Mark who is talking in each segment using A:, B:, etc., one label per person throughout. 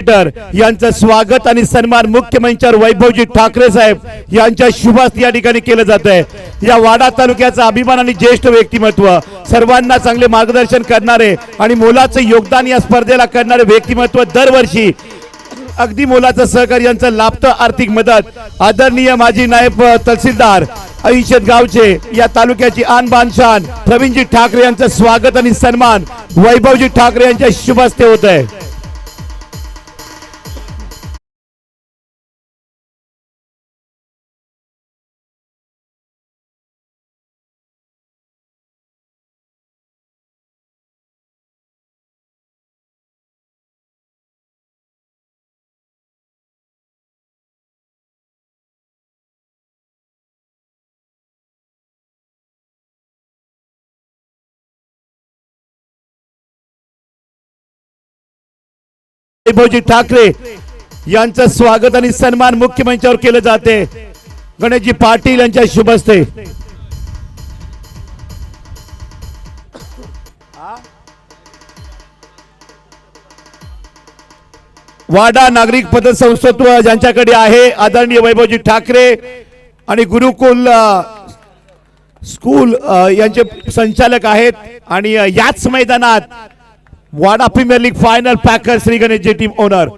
A: यांचं स्वागत आणि सन्मान मुख्य मंचावर वैभवजी ठाकरे साहेब यांच्या शुभास्ती या ठिकाणी केलं जात आहे। या वाडा तालुक्याचा अभिमान आणि ज्येष्ठ व्यक्तिमत्व, सर्वांना चांगले मार्गदर्शन करणारे आणि मोलाचं योगदान या स्पर्धेला करणारे व्यक्तिमत्व, दरवर्षी अगदी मोलाचं सहकार्य यांचं लाभतं आर्थिक मदत, आदरणीय माजी नायब तहसीलदार ऐंशद गावचे या तालुक्याची आन बान शान प्रवीणजी ठाकरे यांचं स्वागत आणि सन्मान वैभवजी ठाकरे यांच्या शुभास्ते होत आहे। वैभवजी ठाकरे यांचं स्वागत आणि सन्मान मुख्य मंचावर केलं जाते। गणेशजी पाटील यांच्या शुभ हस्ते वाडा नागरिक पतसंस्थत्व ज्यांच्याकडे आहे आदरणीय वैभवजी ठाकरे आणि गुरुकुल स्कूल यांचे संचालक आहेत। आणि याच मैदानात वाडा प्रीमियर लीग फाइनल पॅकर श्री गणेशजी टीम ओनर,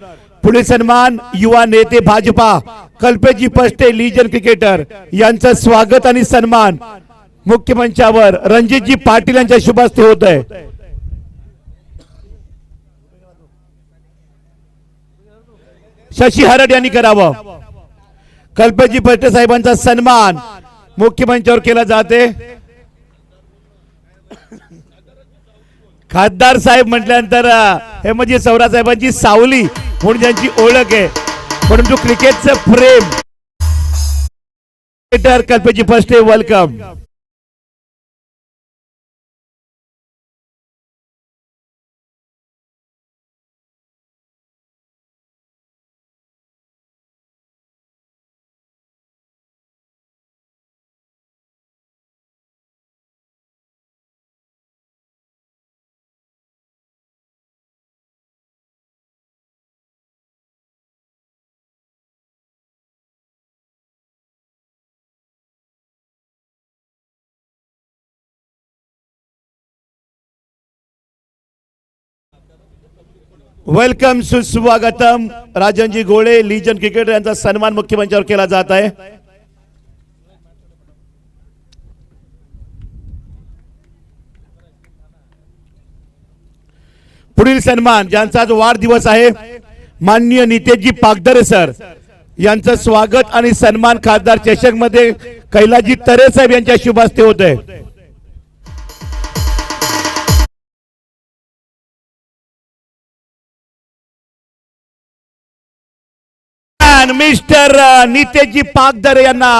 A: पुढील सन्मान युवा नेते भाजपा कल्पेशजी पष्टे लीजन क्रिकेटर यांचं स्वागत आणि सन्मान मुख्य मंचावर रणजितजी पाटील यांच्या शुभ हस्ते होत आहे। शशी हरड यांनी करावं। कल्पेशजी पष्टे साहेबांचा सन्मान मुख्य मंचावर केला जाते। खासदार साहेब म्हटल्यानंतर हे म्हणजे सौरा साहेबांची सावली म्हणून ज्यांची ओळख आहे, परंतु क्रिकेटचं प्रेम क्रिकेटर कल्पेशजी पष्टे वेलकम। वेलकम सुस्वागतम राजनजी गोळे लीजन क्रिकेटर यांचा सन्मान मुख्य मंचावर केला जात आहे। पुढील सन्मान ज्यांचा आज वाढदिवस आहे माननीय नितेशजी पागधरे सर यांचं स्वागत आणि सन्मान खासदार चषक मध्ये कैलासजी तरे साहेब यांच्या शुभ हस्ते होत आहे। मिस्टर नितेशजी पागधरे यांना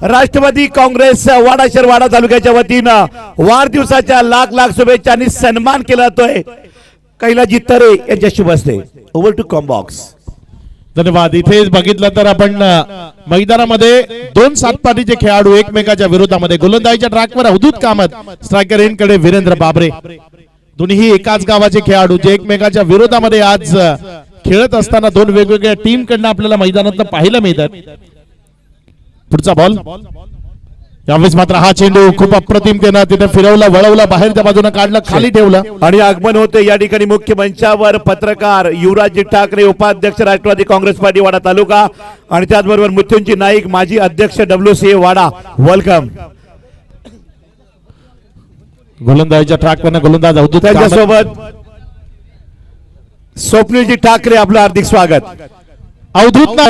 A: राष्ट्रवादी काँग्रेस वाडा शहर वाडा तालुक्याच्या वतीनं वाढदिवसाच्या लाख लाख शुभेच्छा आणि सन्मान केला जातोय कैलासजी तरे यांच्या शुभ हस्ते। Over to Combox.
B: धन्यवाद। इथे बघितलं तर आपण मैदानामध्ये दोन सातपाटीचे खेळाडू एकमेकाच्या विरोधामध्ये गोलंदाजीच्या ट्रॅकवर अवधूत कामत, स्ट्रायकर एंडकडे वीरेंद्र बाबरे, दोन्ही एकाच गावाचे खेळाडू जे एकमेकाच्या विरोधामध्ये आज खेळत असताना दोन वेगवेगळ्या टीम कडनं आपल्याला मैदानात पाहायला मिळतात। पुढचा बॉल यावेळेस मात्र हा चेंडू खूप अप्रतिम त्यानं तिथे फिरवला, वळवला, बाहेरच्या बाजूने काढला, खाली ठेवला
A: आणि आगमन होते या ठिकाणी मुख्य मंचावर पत्रकार युवराजजी ठाकरे उपाध्यक्ष राष्ट्रवादी काँग्रेस पार्टी वाडा तालुका आणि त्याचबरोबर मृत्युंजय नाईक माजी अध्यक्ष WCA वाडा वेलकम।
B: गोलंदाजीच्या ट्रॅकवर गोलंदाज अवधूत
A: त्यांच्यासोबत स्वप्नीलजी ठाकरे आपलं हार्दिक स्वागत।
B: अवधूत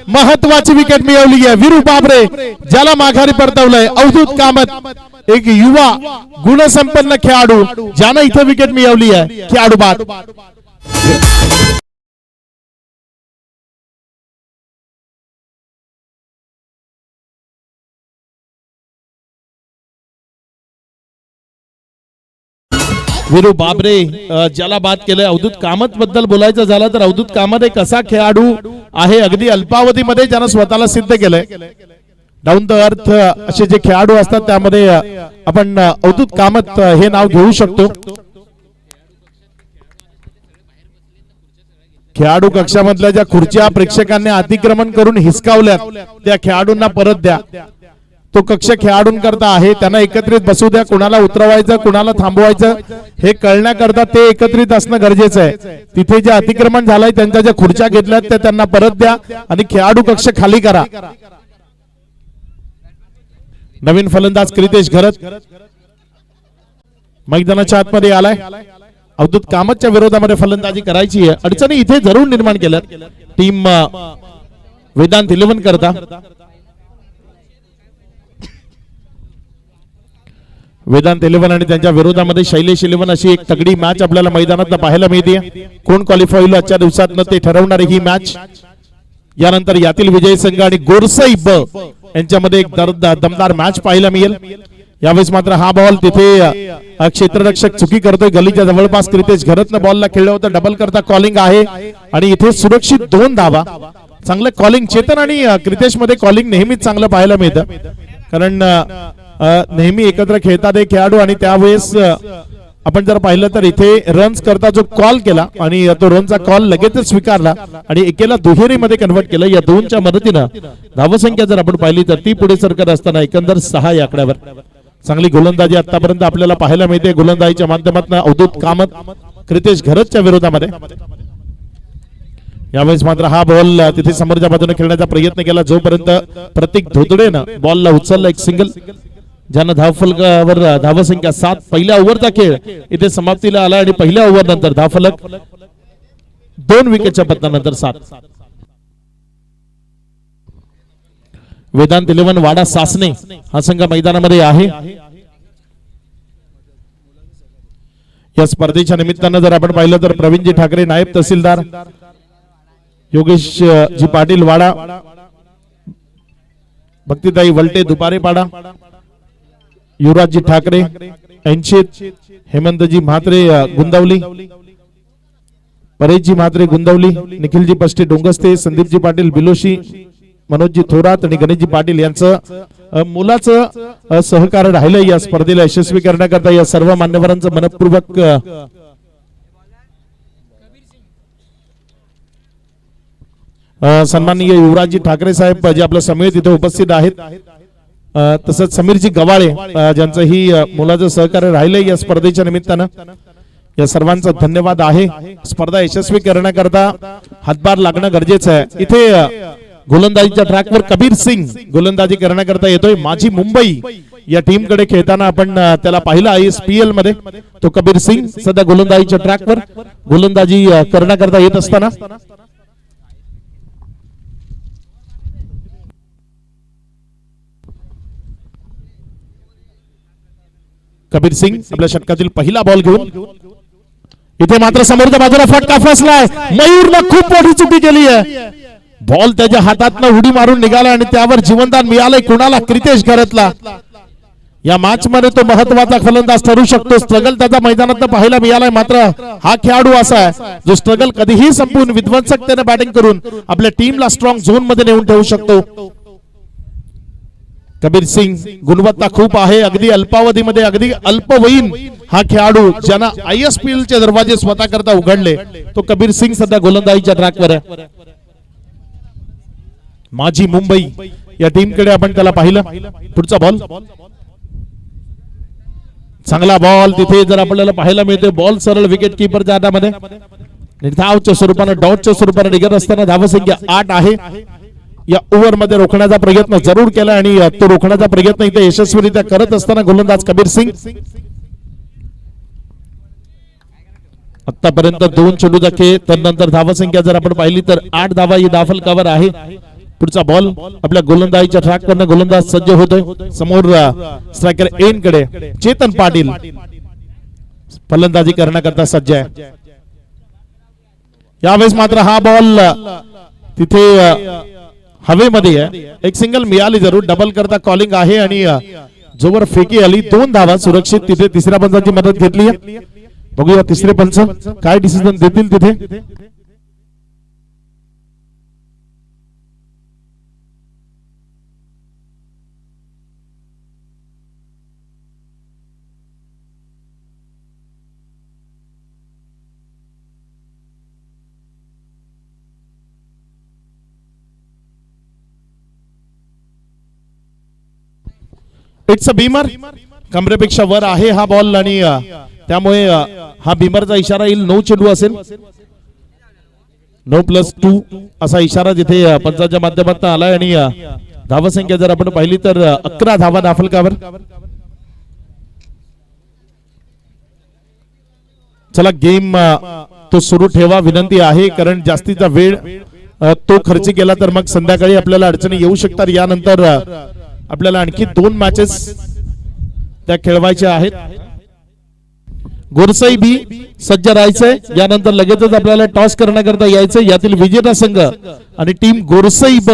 B: महत्वाची विकेट मिळवली आहे, वीरू बाबरे ज्याला माघारी परतवलंय अवधूत कामत एक युवा गुणसंपन्न खेळाडू ज्यानं इथे विकेट मिळवली आहे। खेळाडू बाद वीरू बाबरे ज्याला बाद केलंय। अवधूत कामत बद्दल बोलायचं झालं तर अवधूत कामत एक असा खेळाडू आहे अगदी अल्पावधीमध्ये ज्यानं स्वतःला सिद्ध केलंय। डाऊन द अर्थ असे जे खेळाडू असतात त्यामध्ये आपण अवधूत कामत हे नाव घेऊ शकतो। खेळाडू कक्षामधल्या ज्या खुर्च्या प्रेक्षकांनी अतिक्रमण करून हिसकावल्यात त्या खेळाडूंना परत द्या. तो कक्ष खेळाडूंकरता आहे, त्यांना एकत्रित बसू द्या. कुणाला उतरवायचं कुणाला थांबवायचं हे कळण्याकरता ते एकत्रित असणं गरजेचं आहे. तिथे जे अतिक्रमण झालंय त्यांच्या ज्या खुर्च्या घेतल्यात त्या त्यांना परत द्या आणि खेळाडू कक्ष खाली करा. नवीन फलंदाज क्रितेश घरत मैदानाच्या आतमध्ये आलाय. अवधूत कामतच्या विरोधामध्ये फलंदाजी करायची आहे. अडचणी इथे जरूर निर्माण केल्यात टीम वेदांत 11 करता. वेदांत 11 आणि त्यांच्या विरोधामध्ये शैलेश 11 अशी एक तगडी मॅच आपल्याला मैदानात पाहायला मिळते. कोण क्वालिफाय होईल आजच्या दिवसात ते ठरवणारी ही मॅच. यानंतर यातील विजय संघ आणि गोरसई ब यांच्यामध्ये एक दमदार मॅच पाहायला मिळेल. यावेळेस मात्र हा बॉल तिथे क्षेत्ररक्षक चुकी करतोय गलीच्या जवळपास. क्रितेश घरतनं बॉलला खेळलं होतं. डबल करता कॉलिंग आहे आणि इथे सुरक्षित 2 धावा. चांगलं कॉलिंग चेतन आणि क्रितेश मध्ये कॉलिंग नेहमीच चांगलं पाहायला मिळतं, कारण नेहमी एकत्र खेळतात हे खेळाडू. आणि त्यावेळेस आपण जर पाहिलं तर इथे रन्स करता जो कॉल केला आणि तो रनचा कॉल लगेचच स्वीकारला आणि एकेला दुहेरीमध्ये कन्वर्ट केलं. या दोनच्या मदतीनं धावसंख्या जर आपण पाहिली तर ती पुढे सरकत असताना एकंदर 6 या आकड्यावर चांगली गोलंदाजी आतापर्यंत आपल्याला पाहायला मिळते. गोलंदाजीच्या माध्यमातून अवधूत कामत क्रितेश घरतच्या विरोधामध्ये. यावेळेस मात्र हा बॉल तिथे समोरच्या बाजूने खेळण्याचा प्रयत्न केला, जोपर्यंत प्रतीक धोतडेनं बॉलला उचलला एक सिंगल, ज्यानं धावफलकावर धावसंख्या 7. पहिल्या ओव्हरचा खेळ इथे समाप्तीला आला आणि पहिल्या ओव्हर नंतर धावफलक 2 विकेटच्या पतनानंतर 7. वेदांत 11 वाडा सासने हा संघ मैदानामध्ये आहे. या स्पर्धेच्या निमित्तानं जर आपण पाहिलं तर प्रवीणजी ठाकरे नायब तहसीलदार, योगेश जी पाटील वाडा, भक्तिताई वलटे दुपारेपाडा, युवराजजी ठाकरे ऐंशीत, हेमंतजी म्हात्रे गुंदवली, परेशजी म्हात्रे गुंदवली, निखिलजी पष्टे डोंगस्ते, संदीपजी पाटील बिलोशी, मनोजजी थोरात आणि गणेशजी पाटील यांचं मुलाचं सहकार्य राहिलं या स्पर्धेला यशस्वी करण्याकरता. या सर्व मान्यवरांचं मनपूर्वक सन्माननीय युवराजजी ठाकरे साहेब जे आपल्या समेत इथे उपस्थित आहेत, तसंच समीरजी गवाळे ज्यांचं ही मुलाचं सहकार्य राहिलंय या स्पर्धेच्या निमित्तानं. या सर्वांचा धन्यवाद आहे. स्पर्धा यशस्वी करण्याकरता हातभार लागणं गरजेचं आहे. इथे गोलंदाजीच्या ट्रॅकवर कबीर सिंग गोलंदाजी करण्याकरता येतोय. माझी मुंबई या टीम कडे खेळताना आपण त्याला पाहिलं ISPL मध्ये. तो कबीर सिंग सध्या गोलंदाजीच्या ट्रॅकवर गोलंदाजी करण्याकरता येत असताना कबीर सिंग आपल्या षटकातील पहिला बॉल घेऊन इथे मात्र समोरच्या बाजूला फटका फसलाय. मयूरनं खूप मोठी चुकी केली आहे. बॉल त्याच्या हातातनं उडी मारून निघाला आणि त्यावर जीवनदान मिळालंय कुणाला? क्रितेश घरतला. या मॅच मध्ये तो महत्वाचा फलंदाज ठरू शकतो. स्ट्रगल त्याचा मैदानात पाहायला मिळालाय. मात्र हा खेळाडू असा आहे जो स्ट्रगल कधीही संपून विध्वंसकतेने बॅटिंग करून आपल्या टीमला स्ट्रॉंग झोन मध्ये नेऊन ठेवू शकतो. कबीर सिंग गुणवत्ता खूप आहे. अगदी अल्पावधीमध्ये अगदी अल्पवयीन हा खेळाडू ज्यांना ISPL चे दरवाजे स्वतः करता उघडले तो कबीर सिंग सध्या गोलंदाजीच्या ट्रॅकवर आहे. माझी मुंबई या टीम कडे आपण त्याला पाहिलं. पुढचा बॉल चांगला बॉल तिथे जर आपल्याला पाहायला मिळते. बॉल सरळ विकेट कीपरच्या हातामध्ये धावच्या स्वरूपाने डॉटच्या स्वरूपाने निघत असताना धावसंख्या 8 आहे. या ओव्हर मध्ये रोखण्याचा प्रयत्न जरूर केला आणि तो रोखण्याचा प्रयत्न इथे यशस्वीरित्या करत असताना गोलंदाज कबीर सिंग. आतापर्यंत 2 चेंडूचा खेळ, त्यानंतर धावसंख्या जर आपण पाहिली तर 8 धावा ही धावफलकावर आहे. पुढचा बॉल आपल्या गोलंदाजीच्या ट्रॅकवरनं गोलंदाज सज्ज होतोय. समोर स्ट्रायकर एन कडे चेतन पाटील फलंदाजी करण्याकरता सज्ज आहे. यावेळेस मात्र हा बॉल तिथे हवेमध्ये आहे. एक सिंगल मिळाली जरूर. डबल करता कॉलिंग आहे आणि जोवर फेकी आली 2 धावा सुरक्षित. तिथे तिसऱ्या पंचाची मदत घेतली. बघूया तिसरे पंच काय डिसिजन देतील तिथे. It's a Beamer. कमरेपेक्षा वर आहे हा बॉल आणि त्यामुळे हा बीमरचा इशारा येईल. 9 चेंडू असेल. 9+2 असा इशारा जिथे पंचांच्या माध्यमातून आलाय आणि धावसंख्या जर आपण पाहिली तर 11 धावा धाफलकावर. चला गेम तो सुरू ठेवा विनंती आहे, कारण जास्तीचा वेळ तो खर्च केला तर मग संध्याकाळी आपल्याला अडचणी येऊ शकतात. यानंतर आपल्याला आणखी 2 मॅचेस त्या खेळवायच्या आहेत. गोरसई बी सज्ज राहायचंय. यानंतर लगेचच आपल्याला टॉस करण्याकरता यायचंय. यातील विजेता संघ आणि टीम गोरसई ब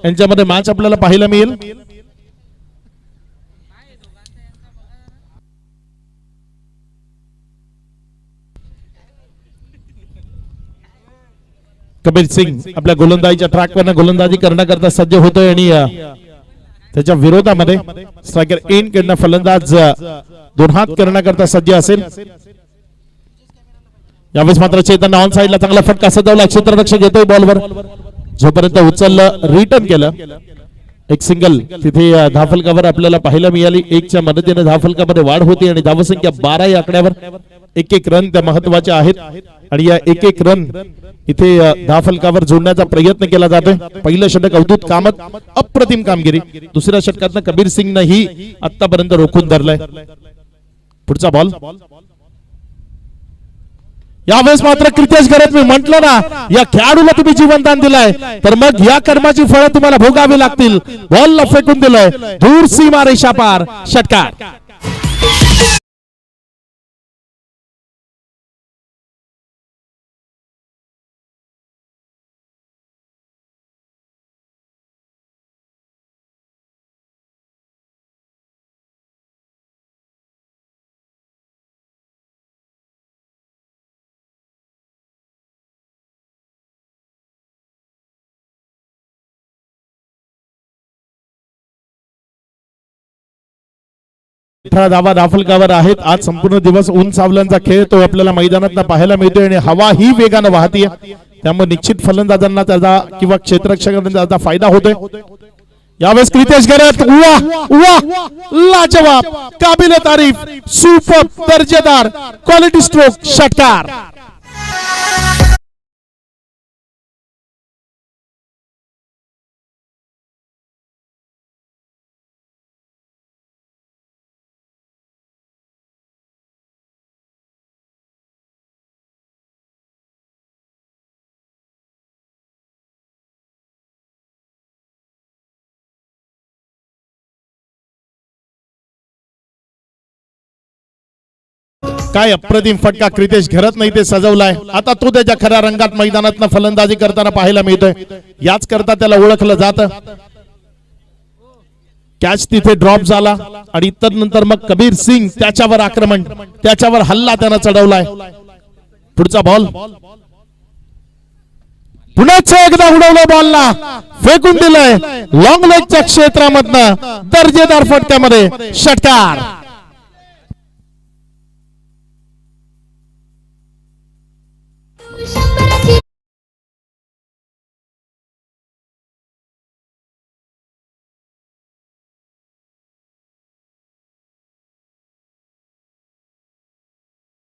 B: यांच्यामध्ये मॅच आपल्याला पाहायला मिळेल. कबीर सिंग आपल्या गोलंदाजीच्या ट्रॅकवर गोलंदाजी करण्याकरता सज्ज होतोय आणि त्याच्या विरोधामध्ये स्ट्रायकर एन कडनं फलंदाज 2 हात करण्याकरता सज्ज असेल. यावेळेस मात्र चेतन ऑन साइडला चांगला फटका सजवला. क्षेत्ररक्षक येतोय बॉलवर. जोपर्यंत उचललं रिटर्न केलं. एक सिंगल तिथे धाफलकावर आपल्याला पाहायला मिळाली. 1च्या मदतीने धाफलकामध्ये वाढ होती आणि धावसंख्या 12 या आकड्यावर. 1-1 रन त्या महत्वाच्या आहेत आणि या 1-1 रन इथे धाफलकावर जोडण्याचा प्रयत्न केला जातोय. पहिलं षटक अवधूत कामत, अप्रतिम कामगिरी. दुसऱ्या षटकातनं कबीर सिंगनं ही आतापर्यंत रोखून धरलंय. पुढचा बॉल. यावेळेस मात्र क्रितेश घरत मी म्हंटल ना, या खेळाडूला तुम्ही जीवनदान दिलंय तर मग या कर्माची फळं तुम्हाला भोगावी लागतील. बॉलला फेकून दिलंय दूर सीमा रेषा पार. षटकार. धावा दाफलकावर आहेत. आज संपूर्ण दिवस ऊन सावल्यांचा खेळ तो आपल्याला मैदानात पाहायला मिळतोय आणि हवा ही वेगानं वाहतीये. त्यामुळे निश्चित फलंदाजांना त्याचा किंवा क्षेत्ररक्षकांना त्याचा फायदा होतोय. यावेळेस क्रितेश घरत लाजवाब, काबिल तारीफ, सुपर दर्जेदार क्वालिटी स्ट्रोक. षटकार. काय अप्रतिम फटका क्रितेश घरत नाही ते सजवलाय. आता तो त्याच्या खऱ्या रंगात मैदानात फलंदाजी करताना पाहायला मिळतोय. याच करता त्याला ओळखलं जातं. कॅच तिथे ड्रॉप झाला आणि नंतर मग कबीर सिंग त्याच्यावर आक्रमण, त्याच्यावर हल्ला त्यानं चढवलाय. पुढचा बॉल. पुन्हा एकदा उडवलं बॉलला, फेकून दिलंय लॉंग लेगच्या क्षेत्रामधनं दर्जेदार फटक्यामध्ये. षटकार.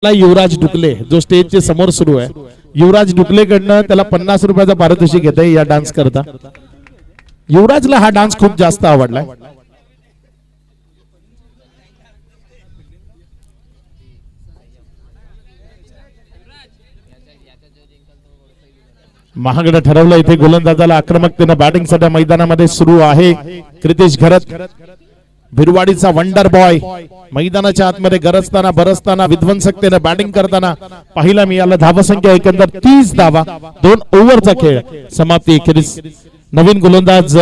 B: युवराज डुकले जो स्टेजच्या समोर सुरू आहे, युवराज डुकले कडनं त्याला 50 रुपयाचा पारितोषिक घेत आहे या डान्स करता. युवराजला हा डान्स खूप जास्त आवडलाय. महागडं ठरवलं इथे गोलंदाजाला आक्रमकतेने बॅटिंगसाठी मैदानामध्ये सुरू आहे क्रितेश घरत. भिरवाडीचा वंडर बॉय मैदानाच्या आतमध्ये गरजताना बरसताना विध्वंसकतेने बॅटिंग करताना पाहिला मिळाला. धावसंख्या एकंदर 30 धावा, 2 ओव्हरचा खेळ. समाप्ती अखेरीस नवीन गोलंदाज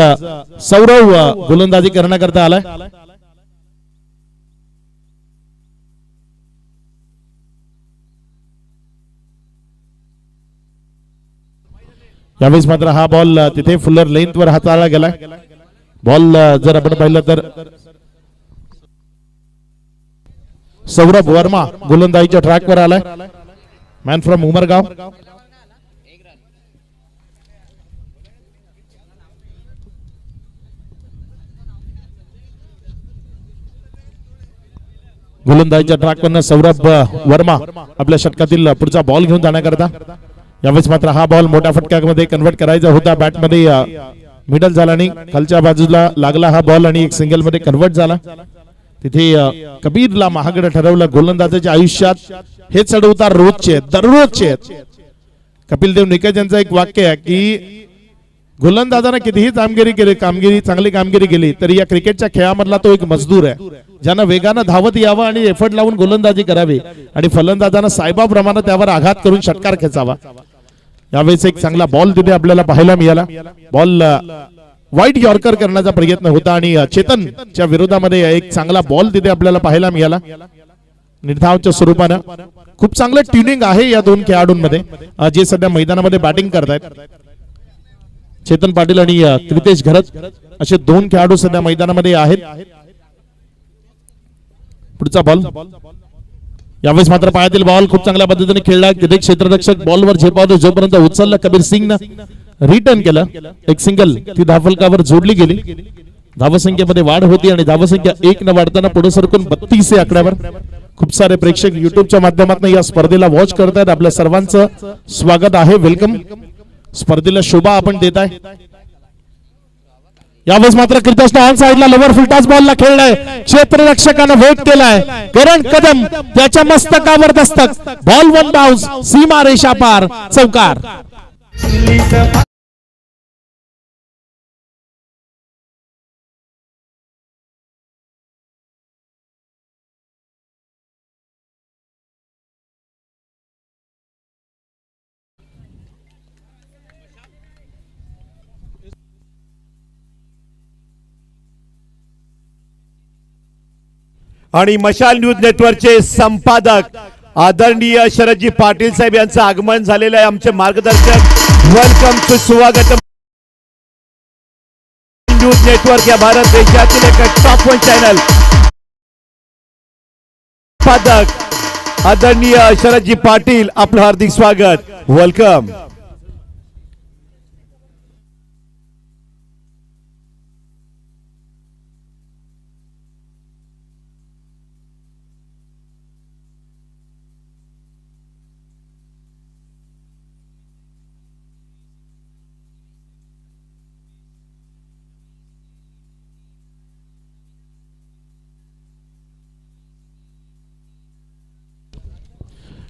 B: सौरव गोलंदाजी करण्याकरता आलाय. यावेळेस मात्र हा बॉल तिथे फुलर लेंथ वर हाताळला गेलाय. बॉल जर आपण पाहिलं तर सौरभ वर्मा गोलंदाजीच्या ट्रॅकवर आलाय. Man from Umargaon. गोलंदाजीच्या ट्रॅकवरनं सौरभ वर्मा आपल्या षटकातील पुढचा बॉल घेऊन जाण्याकरता. यावेळेस मात्र हा बॉल मोठ्या फटक्यामध्ये कन्वर्ट करायचा होता. बॅटमध्ये मिडल झाला आणि खालच्या बाजूला लागला हा बॉल आणि एक सिंगल मध्ये कन्वर्ट झाला. तिथे कबीरला महागडं ठरवलं. गोलंदाजाच्या आयुष्यात हे चढउतार रोजचे आहेत, दररोजचे आहेत. कपिल देव निकज यांचं एक वाक्य आहे की गोलंदाजाने कितीही चांगली कामगिरी केली तरी या क्रिकेटच्या खेळामधला तो एक मजदूर आहे ज्यानं वेगानं धावत यावं आणि एफर्ट लावून गोलंदाजी करावी आणि फलंदाजानं साहेबाप्रमाणे त्यावर आघात करून षटकार खेचावा. यावेळेस एक चांगला बॉल तिथे आपल्याला पाहायला मिळाला. बॉल वाईट यॉर्कर करण्याचा प्रयत्न होता आणि चेतनच्या विरोधामध्ये एक चांगला बॉल तिथे आपल्याला पाहायला मिळाला. निर्धावच्या स्वरूपानं खूप चांगलं ट्युनिंग आहे या दोन खेळाडूंमध्ये जे सध्या मैदानामध्ये बॅटिंग करतायत. चेतन पाटील आणि क्रितेश घरत असे दोन खेळाडू सध्या मैदानामध्ये आहेत. पुढचा बॉल यावेळेस मात्र पायातील बॉल खूप चांगल्या पद्धतीने खेळला. किती क्षेत्ररक्षक बॉलवर झेपावतो जोपर्यंत उचलला कबीर सिंगनं रिटर्न केलं. एक सिंगल ती धावफलकावर जोडली गेली. धावसंख्येमध्ये वाढ होती आणि धावसंख्या 1 न वाढताना पुढे सरकून 32 या आकड्यावर. खूप सारे प्रेक्षक युट्यूबच्या माध्यमातून या स्पर्धेला वॉच करतायत. आपल्या सर्वांचं स्वागत आहे, वेलकम. स्पर्धेला शोभा आपण देत आहे. यावेळेस मात्र क्रिकेटच्या ऑन साइडला लोवर फुलटाच बॉलला खेळलाय. क्षेत्ररक्षकानं वेट केलाय. करण कदम त्याच्या मस्तकावर दस्तक. बॉल वन बाउन्स, सीमा रेषा पार, चौकार.
A: आणि मशाल न्यूज नेटवर्कचे संपादक आदरणीय शरदजी पाटील साहेब यांचं आगमन झालेलं आहे. आमचे मार्गदर्शक, वेलकम टू स्वागत. न्यूज नेटवर्क या भारत देशातील एक टॉप 1 चॅनल. संपादक आदरणीय शरदजी पाटील, आपलं हार्दिक स्वागत, वेलकम.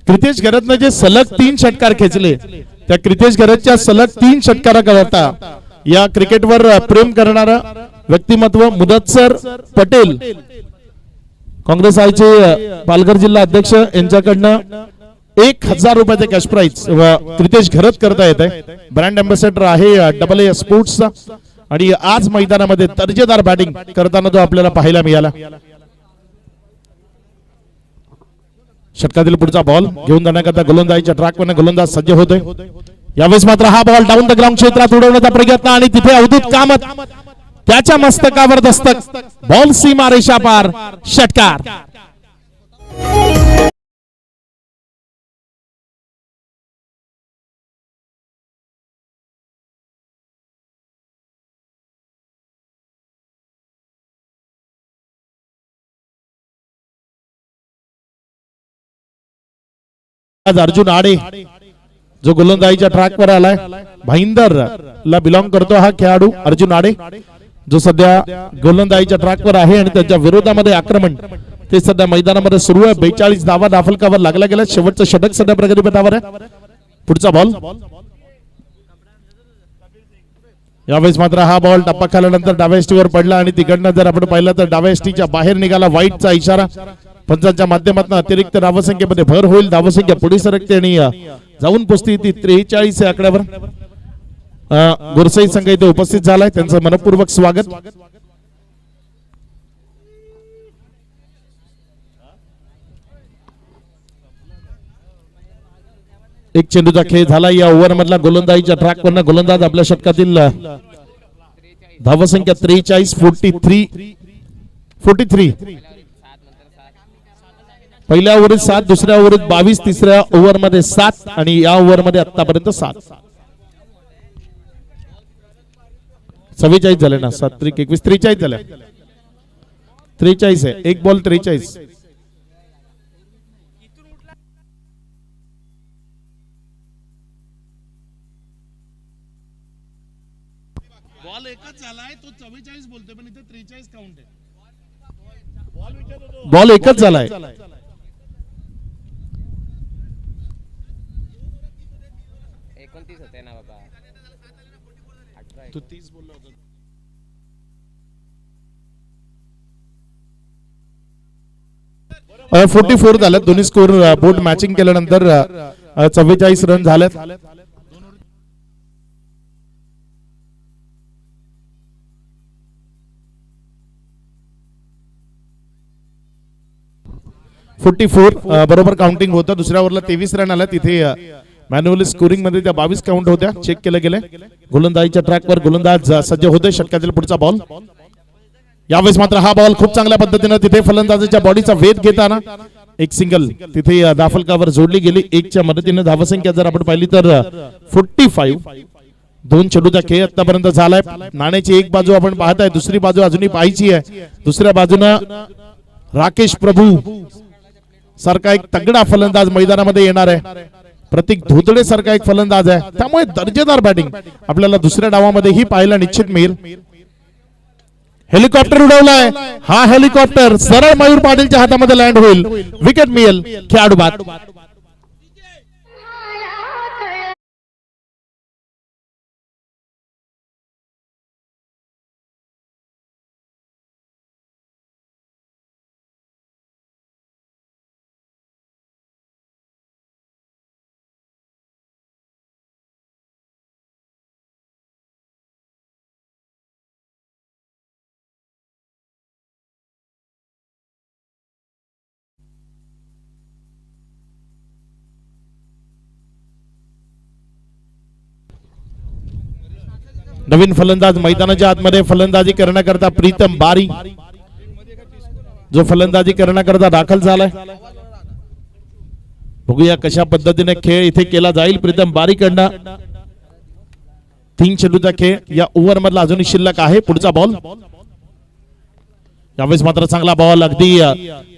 B: क्रितेश घरतनं जे सलग 3 षटकार खेचले त्या क्रितेश घरतच्या सलग 3 षटकाराकरता या क्रिकेटवर प्रेम करणारा व्यक्तिमत्व मुदत्सर पटेल, काँग्रेस आयचे पालघर जिल्हा अध्यक्ष, यांच्याकडनं 1000 रुपयाचे कॅश प्राइज क्रितेश घरत करता येत आहे. ब्रँड अँबॅसेडर आहे AA स्पोर्ट्सचा आणि आज मैदानामध्ये दर्जेदार बॅटिंग करताना तो आपल्याला पाहायला मिळाला. षटकातील पुढचा बॉल घेऊन जाण्याकरता गोलंदाजीच्या ट्रॅकवर गोलंदाज सज्ज होतोय. यावेळेस मात्र हा बॉल डाऊन द ग्राउंड क्षेत्रात उडवण्याचा प्रयत्न आणि तिथे अवधूत कामत त्याच्या मस्तकावर दस्तक. बॉल सीमा रेषा पार, षटकार. अर्जुन आडे जो गोलंदाजीच्या ट्रॅकवर आलाय, भाईंदर ला बिलॉंग करतो हा खेळाडू अर्जुन आडे, जो सध्या गोलंदाजीच्या ट्रॅकवर आहे आणि त्याच्या विरोधामध्ये आक्रमण ते सध्या मैदानामध्ये सुरू आहे. 42 धावा दाफलकावर लागला गेला. शेवटचं षटक सध्या प्रगतीपथावर आहे. पुढचा बॉल यावेळेस मात्र हा बॉल टप्पा खाल्यानंतर डाव्या एसटीवर पडला आणि तिकडनं जर आपण पाहिलं तर डाव्या एसटीच्या बाहेर निघाला. वाईटचा इशारा. पंचांच्या माध्यमातून अतिरिक्त धावसंख्येमध्ये भर होईल. धावसंख्या पुढे सरकते आणि जाऊन पोचते ती 43 या आकड्यावर. गोरसाई संघ इथे उपस्थित झालाय, त्यांचं मनपूर्वक स्वागत. एक चेंडूचा खेळ झाला. या ओव्हर मधला गोलंदाजीच्या ट्रॅकवरनं गोलंदाज आपल्या षटकातील धावसंख्या 43 43. पहिल्या ओव्हरीत 7, दुसऱ्या ओव्हरीत 22, तिसऱ्या ओव्हर मध्ये 7 आणि या ओव्हर मध्ये आतापर्यंत 7. 44 झाले ना. 7 त्रिक 21, 43 झाले. 43 आहे. एक बॉल 43. बॉल एकच झालाय, तो 44 बोलतोय पण इथे 43 काउंट आहे. बॉल एकच झालाय.
C: 29 होते ना बाबा. 18
B: तू 30 बोलला होता.
C: आहे.
B: 44 झाल्यात. दोन्ही स्कोर बोर्ड मॅचिंग केल्यानंतर 44 रन झाल्यात. बरोबर काउंटिंग होतं. दुसऱ्या ओव्हरला 23 रन आल्या. तिथे मॅन्युअली स्कोरिंग मध्ये त्या 22 काउंट होत्या. चेक केले गेले. गोलंदाजीच्या ट्रॅकवर गोलंदाज सज्ज होते. षटकातील पुढचा बॉल. यावेळेस मात्र हा बॉल खूप चांगल्या पद्धतीने तिथे फलंदाजाच्या बॉडीचा वेध घेताना एक सिंगल तिथे दाफलकावर जोडली गेली. एकच्या मदतीने धावसंख्या जर आपण पाहिली तर 45. 2 चेंडूचा खेळ आतापर्यंत झालाय. नाण्याची एक बाजू आपण पाहताय, दुसरी बाजू अजूनही पाहायची आहे. दुसऱ्या बाजूनं राकेश प्रभू सारखा एक तगडा फलंदाज मैदानामध्ये येणार आहे. प्रतीक धोतडे सारखा एक फलंदाज आहे. त्यामुळे दर्जेदार बॅटिंग आपल्याला दुसऱ्या डावामध्ये ही पाहायला निश्चित मिळेल. हेलिकॉप्टर उडवलाय. हा हेलिकॉप्टर सरळ मयूर पाटीलच्या हातामध्ये लँड होईल. विकेट मिळेल खेळाडू बाद. नवीन फलंदाज मैदानाच्या आतमध्ये फलंदाजी करण्याकरता प्रीतम बारी जो फलंदाजी करण्याकरता दाखल झालाय. बघूया कशा पद्धतीने खेळ इथे केला जाईल. प्रीतम बारी कडनं 3 चेंडूचा खेळ या ओव्हर मधला अजूनही शिल्लक आहे. पुढचा बॉल. यावेळेस मात्र चांगला बॉल अगदी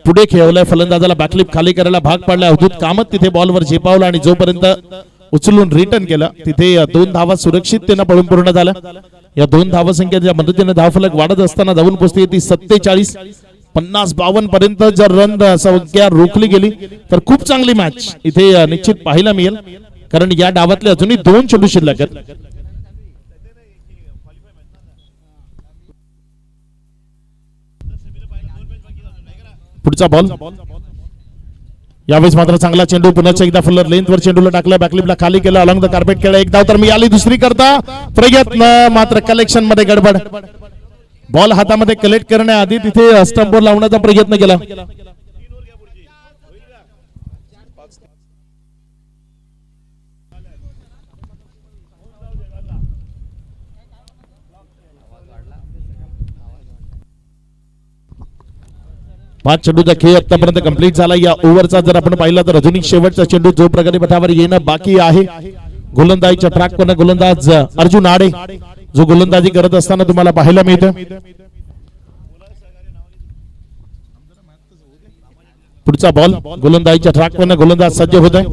B: पुढे खेळवलाय. फलंदाजाला बॅकलिप खाली करायला भाग पडलाय. अवधूत कामत तिथे बॉलवर झेपावला आणि जोपर्यंत उचलून रिटर्न केलं तिथे 2 धावा सुरक्षिततेने पळून पूर्ण झाल्या. या 2 धावा संख्येच्या मदतीने धावफलक वाढत असताना धावून पोहोचते ती 47. 50-52 पर्यंत जर रन संख्या रोखली गेली तर खूप चांगली मॅच इथे निश्चित पाहायला मिळेल. कारण या डावातले अजूनही 2 चेंडू शिल्लक आहेत. पुढचा बॉल. यावेळेस मात्र चांगला चेंडू पुन्हा एकदा फुल्लर लेंथवर चेंडूला टाकला. बॅकलिपला खाली केला. अलॉंग द कार्पेट केला. एक धाव तर मिळाली. दुसरी करता प्रयत्न मात्र कलेक्शन मध्ये गडबड. बॉल हातामध्ये कलेक्ट करण्याआधी तिथे स्टंपवर लावण्याचा प्रयत्न केला. पाच चेंडूचा खेळ आतापर्यंत कंप्लीट झाला. या ओव्हरचा जर आपण पाहिला तर अजूनही शेवटचा चेंडू जो प्रगतीपथावर येणं बाकी आहे. गोलंदाजीच्या ट्रॅकवर गोलंदाज अर्जुन आडे जो गोलंदाजी करत असताना तुम्हाला पाहायला मिळतं. पुढचा बॉल. गोलंदाजीच्या ट्रॅकवर गोलंदाज सज्ज होत आहे.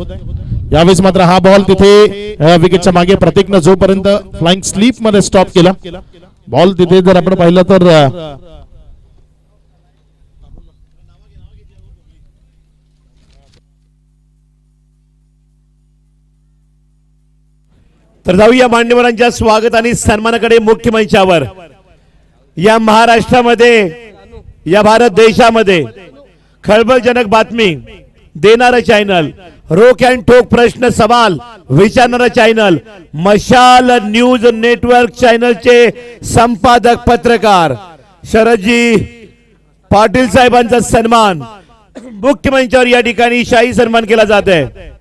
B: यावेळेस मात्र हा बॉल तिथे विकेटच्या मागे प्रत्येकनं जोपर्यंत फ्लाइंग स्लीप मध्ये स्टॉप केला. बॉल तिथे जर आपण पाहिलं
A: तर जाऊया मान्यवरांच्या स्वागत आणि सन्मानाकडे. मुख्य मंचावर या महाराष्ट्रामध्ये या भारत देशामध्ये खळबळजनक बातमी देणारं चॅनल, रोख अँड ठोक प्रश्न सवाल विचारणारं चॅनल, मशाल न्यूज नेटवर्क चॅनलचे संपादक पत्रकार शरदजी पाटील साहेबांचा सन्मान मुख्य मंचावर या ठिकाणी शाही सन्मान केला जात आहे.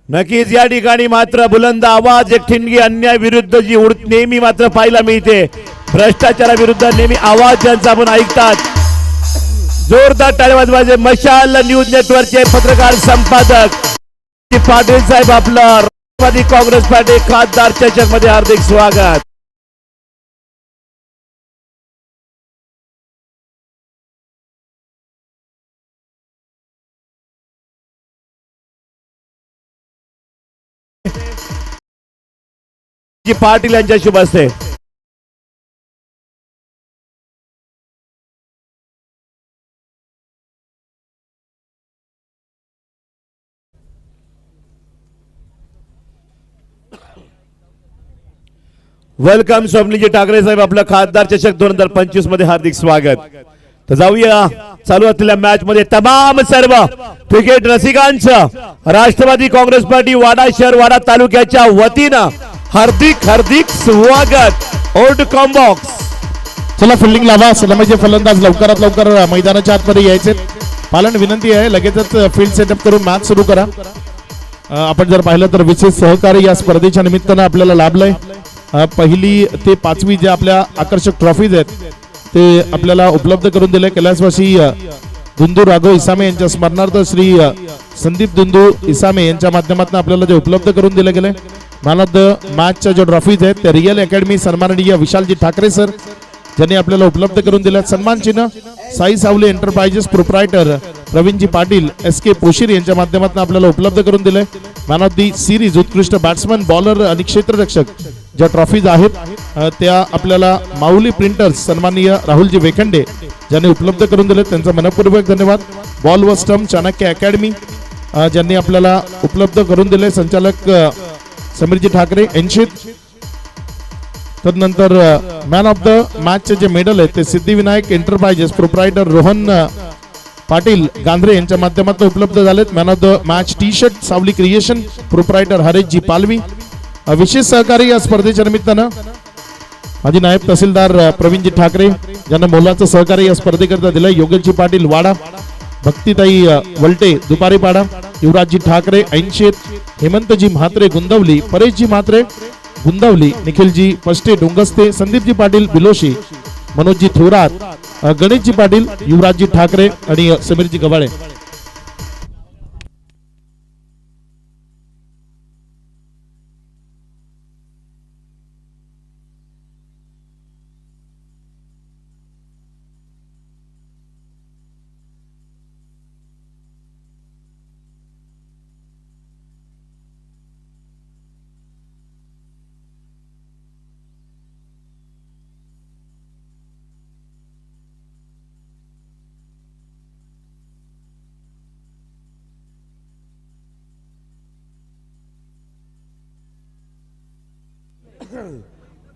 A: नक्कीच या ठिकाणी मात्र बुलंद आवाज, एक ठिणगी अन्याय विरुद्ध जी नेहमी मात्र पाहायला मिळते. भ्रष्टाचाराविरुद्ध नेहमी आवाज ज्यांचा आपण ऐकतात. जोरदार टाळ्या वाजवायचे. मशाल न्यूज नेटवर्कचे पत्रकार संपादक पाटील साहेब आपलं राष्ट्रवादी काँग्रेस पार्टी खासदार चषक मध्ये हार्दिक स्वागत. पाटील यांच्या शुभ हस्ते. वेलकम स्वप्नीलजी ठाकरे साहेब, आपलं खासदार चषक 2025 मध्ये हार्दिक स्वागत. तर जाऊया चालू असलेल्या मॅच मध्ये तमाम सर्व क्रिकेट रसिकांचं राष्ट्रवादी काँग्रेस पार्टी वाडा शहर वाडा तालुक्याच्या वतीनं हार्दिक हार्दिक स्वागत. ओल्ड कॉम्बॉक्स
B: चला फिल्डिंग लावा. सलामीचे फलंदाज लवकरात लवकर मैदानाच्या आतमध्ये यायचे. पालन विनंती आहे, लगेचच फील्ड सेटअप करून मॅच सुरू करा. आपण जर पाहिलं तर विशेष सहकार्य या स्पर्धेच्या निमित्तानं आपल्याला लाभलंय. पहिली ते 5वी जे आपल्या आकर्षक ट्रॉफीज आहेत ते आपल्याला उपलब्ध करून दिले. कैलासवासी दुंदू राघव इसामे यांच्या स्मरणार्थ श्री संदीप दुंदू इसामे यांच्या माध्यमातून आपल्याला ते उपलब्ध करून दिले गेले. मॅन ऑफ द मॅचच्या ज्या ट्रॉफीज आहेत त्या रिअल अकॅडमी सन्माननीय विशालजी ठाकरे सर ज्यांनी आपल्याला उपलब्ध करून दिल्या. सन्मान चिन्ह Sai सावले enterprises proprietor Pravinji Patil SK Poshir यांच्या माध्यमातून आपल्याला उपलब्ध करून दिले. मॅन ऑफ दी सिरीज उत्कृष्ट बॅट्समन बॉलर आणि क्षेत्ररक्षक ज्या ट्रॉफीज आहेत त्या आपल्याला माऊली प्रिंटर्स सन्माननीय राहुलजी वेखंडे ज्यांनी उपलब्ध करून दिले, त्यांचा मनपूर्वक धन्यवाद. बॉल व स्टंप चाणक्य अकॅडमी ज्यांनी आपल्याला उपलब्ध करून दिले, संचालक समीरजी ठाकरे 80. तदनंतर मॅन ऑफ द मॅचचे जे मेडल आहेत ते सिद्धिविनायक एंटरप्राइजेस प्रोप्रायटर रोहन पाटील गांधरे यांच्या माध्यमातून उपलब्ध झालेत. Man of the match T shirt सावली क्रिएशन प्रोप्रायटर हरेशजी पालवी. विशेष सहकारी या स्पर्धेच्या निमित्तानं माजी नायब तहसीलदार प्रवीणजी ठाकरे ज्यांना मोलाचं सहकार्य या स्पर्धेकरता दिलं. योगेशजी पाटील वाडा, भक्तीताई वलटे दुपारीपाडा, युवराजजी ठाकरे 80, हेमंतजी म्हात्रे गुंदवली, परेशजी म्हात्रे गुंदवली, निखिलजी पष्टे डोंगस्ते, संदीपजी पाटील बिलोशी, मनोजजी थोरात, गणेशजी पाटील, युवराजजी ठाकरे आणि समीरजी गवाळे.